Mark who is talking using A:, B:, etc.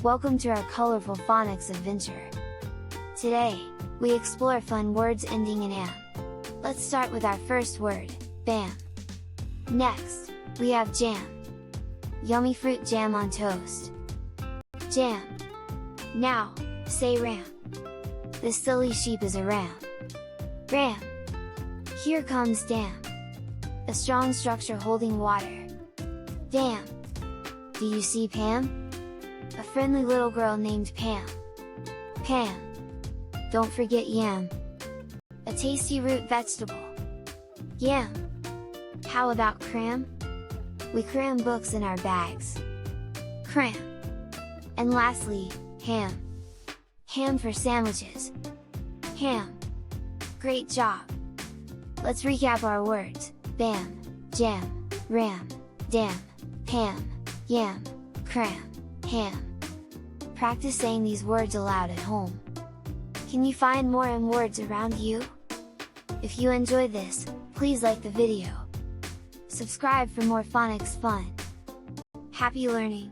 A: Welcome to our colorful phonics adventure! Today, we explore fun words ending in am. Let's start with our first word, bam. Next, we have jam. Yummy fruit jam on toast. Jam. Now, say ram. This silly sheep is a ram. Ram. Here comes dam. A strong structure holding water. Dam. Do you see Pam? A friendly little girl named Pam. Pam. Don't forget yam. A tasty root vegetable. Yam. How about cram? We cram books in our bags. Cram. And lastly, ham. Ham for sandwiches. Ham. Great job! Let's recap our words: bam, jam, ram, dam, pam, yam, cram, ham. Practice saying these words aloud at home. Can you find more M words around you? If you enjoyed this, please like the video. Subscribe for more phonics fun. Happy learning!